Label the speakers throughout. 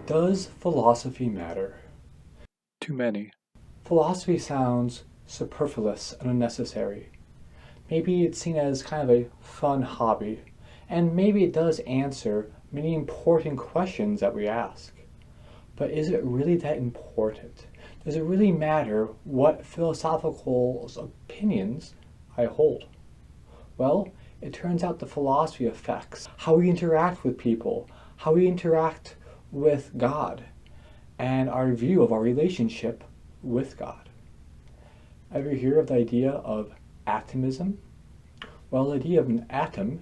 Speaker 1: Does philosophy matter?
Speaker 2: Too many.
Speaker 1: Philosophy sounds superfluous and unnecessary. Maybe it's seen as kind of a fun hobby, and maybe it does answer many important questions that we ask. But is it really that important? Does it really matter what philosophical opinions I hold? Well, it turns out the philosophy affects how we interact with people, how we interact with God, and our view of our relationship with God. Ever hear of the idea of atomism? Well, the idea of an atom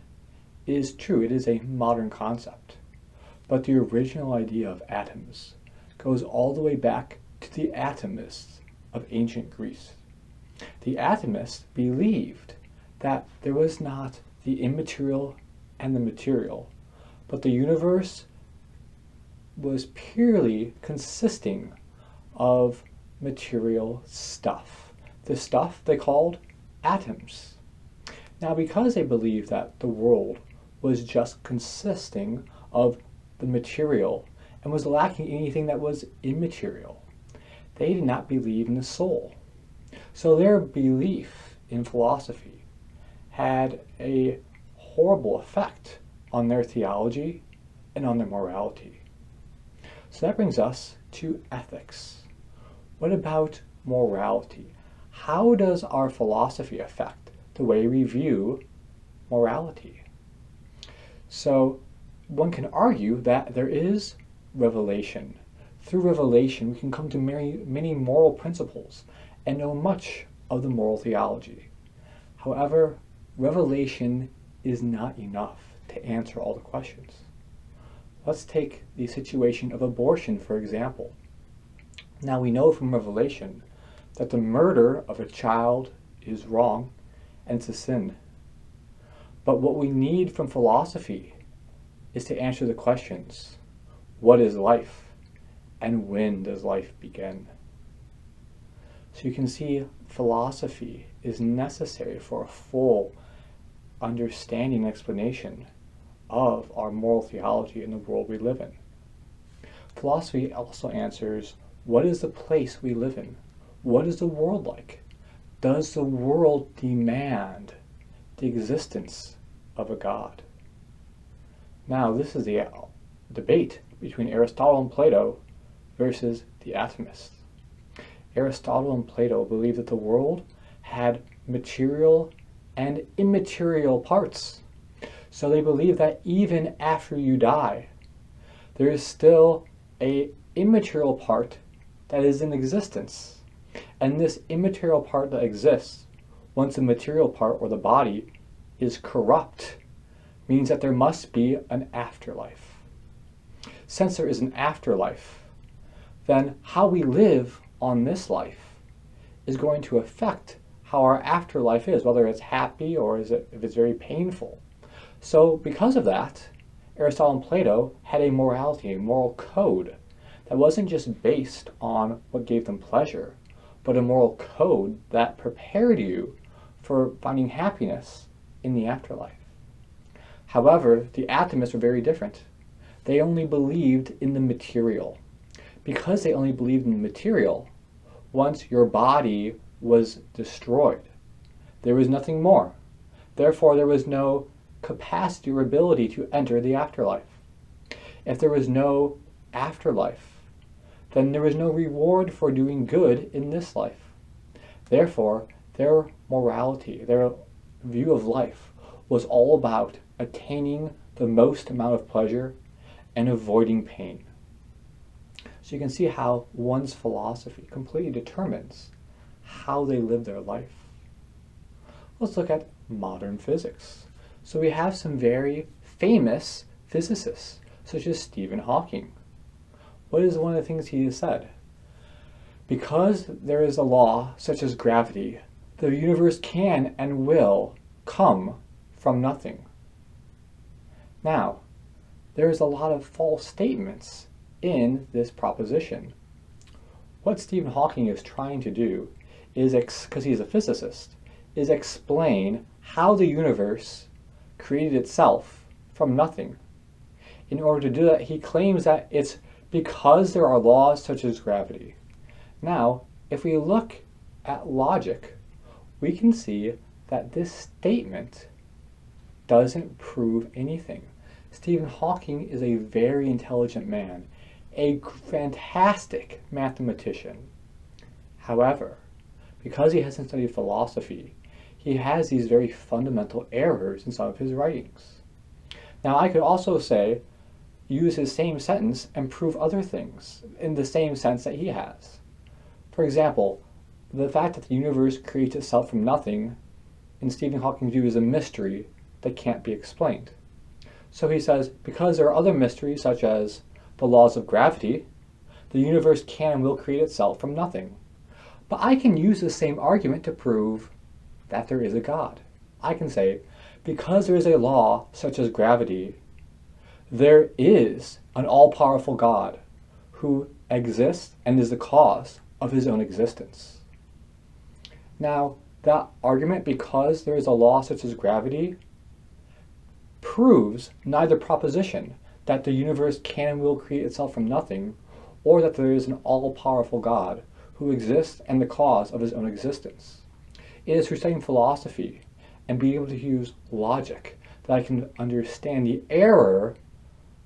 Speaker 1: is true, it is a modern concept. But the original idea of atoms goes all the way back to the atomists of ancient Greece. The atomists believed that there was not the immaterial and the material, but the universe was purely consisting of material stuff. The stuff they called atoms. Now, because they believed that the world was just consisting of the material and was lacking anything that was immaterial, they did not believe in the soul. So their belief in philosophy had a horrible effect on their theology and on their morality. So that brings us to ethics. What about morality? How does our philosophy affect the way we view morality? So one can argue that there is revelation. Through revelation, we can come to many moral principles and know much of the moral theology. However, revelation is not enough to answer all the questions. Let's take the situation of abortion, for example. Now, we know from Revelation that the murder of a child is wrong and it's a sin. But what we need from philosophy is to answer the questions: what is life? And when does life begin? So you can see philosophy is necessary for a full understanding and explanation of our moral theology in the world we live in. Philosophy also answers, what is the place we live in? What is the world like? Does the world demand the existence of a God? Now, this is the debate between Aristotle and Plato versus the atomists. Aristotle and Plato believed that the world had material and immaterial parts. So they believe that even after you die, there is still an immaterial part that is in existence. And this immaterial part that exists, once the material part or the body is corrupt, means that there must be an afterlife. Since there is an afterlife, then how we live on this life is going to affect how our afterlife is, whether it's happy or if it's very painful. So because of that, Aristotle and Plato had a morality, a moral code that wasn't just based on what gave them pleasure, but a moral code that prepared you for finding happiness in the afterlife. However, the atomists were very different. They only believed in the material. Because they only believed in the material, once your body was destroyed, there was nothing more. Therefore, there was no capacity or ability to enter the afterlife. If there was no afterlife, then there was no reward for doing good in this life. Therefore, their morality, their view of life, was all about attaining the most amount of pleasure and avoiding pain. So you can see how one's philosophy completely determines how they live their life. Let's look at modern physics. So we have some very famous physicists, such as Stephen Hawking. What is one of the things he has said? Because there is a law such as gravity, the universe can and will come from nothing. Now, there is a lot of false statements in this proposition. What Stephen Hawking is trying to do is, because he's a physicist, is explain how the universe created itself from nothing. In order to do that, he claims that it's because there are laws such as gravity. Now, if we look at logic, we can see that this statement doesn't prove anything. Stephen Hawking is a very intelligent man, a fantastic mathematician. However, because he hasn't studied philosophy, he has these very fundamental errors in some of his writings. Now, I could also say, use his same sentence and prove other things in the same sense that he has. For example, the fact that the universe creates itself from nothing, in Stephen Hawking's view, is a mystery that can't be explained. So he says, because there are other mysteries such as the laws of gravity, the universe can and will create itself from nothing. But I can use the same argument to prove that there is a God. I can say, because there is a law such as gravity, there is an all-powerful God who exists and is the cause of his own existence. Now, that argument, because there is a law such as gravity, proves neither proposition, that the universe can and will create itself from nothing, or that there is an all-powerful God who exists and the cause of his own existence. It is through studying philosophy and being able to use logic that I can understand the error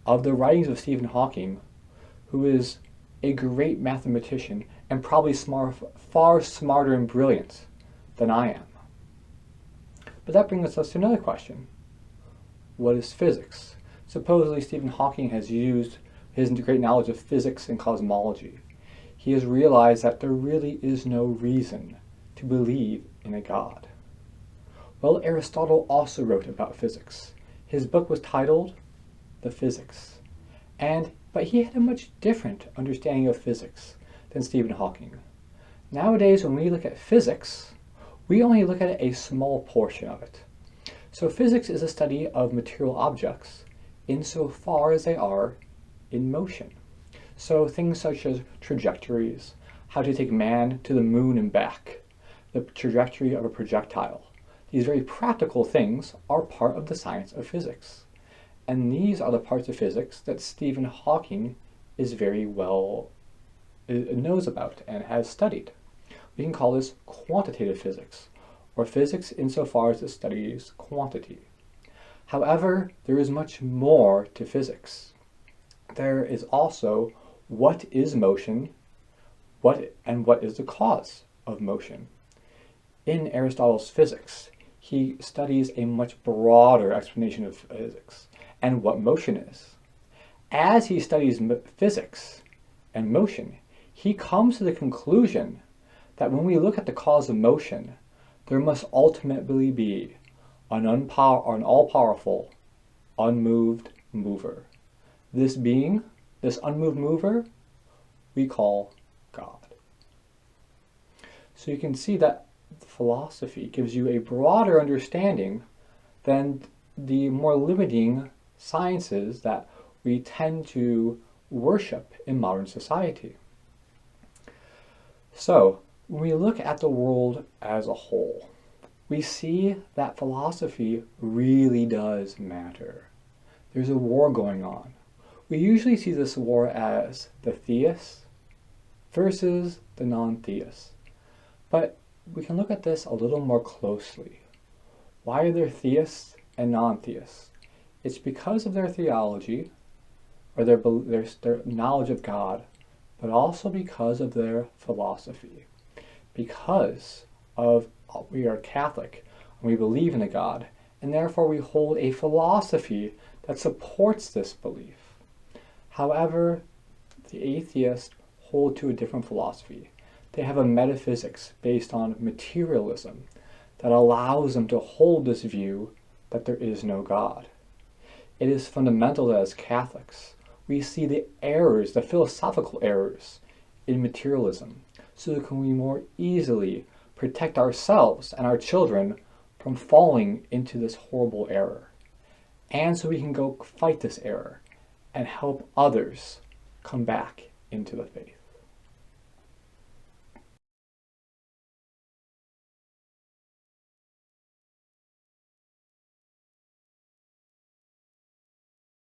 Speaker 1: of the writings of Stephen Hawking, who is a great mathematician and probably far smarter and brilliant than I am. But that brings us to another question. What is physics? Supposedly Stephen Hawking has used his great knowledge of physics and cosmology. He has realized that there really is no reason to believe in a God. Well, Aristotle also wrote about physics. His book was titled The Physics. But he had a much different understanding of physics than Stephen Hawking. Nowadays, when we look at physics, we only look at a small portion of it. So physics is a study of material objects insofar as they are in motion. So things such as trajectories, how to take man to the moon and back, the trajectory of a projectile. These very practical things are part of the science of physics. And these are the parts of physics that Stephen Hawking is very well knows about and has studied. We can call this quantitative physics, or physics insofar as it studies quantity. However, there is much more to physics. There is also what is motion, what is the cause of motion. In Aristotle's physics, he studies a much broader explanation of physics and what motion is. As he studies physics and motion, he comes to the conclusion that when we look at the cause of motion, there must ultimately be an all-powerful, unmoved mover. This unmoved mover, we call God. So you can see that philosophy gives you a broader understanding than the more limiting sciences that we tend to worship in modern society. So, when we look at the world as a whole, we see that philosophy really does matter. There's a war going on. We usually see this war as the theists versus the non-theists. But we can look at this a little more closely. Why are there theists and non-theists? It's because of their theology, or their knowledge of God, but also because of their philosophy. Because we are Catholic, and we believe in a God, and therefore we hold a philosophy that supports this belief. However, the atheists hold to a different philosophy. They have a metaphysics based on materialism that allows them to hold this view that there is no God. It is fundamental that as Catholics, we see the errors, the philosophical errors in materialism, so that we more easily protect ourselves and our children from falling into this horrible error. And so we can go fight this error and help others come back into the faith.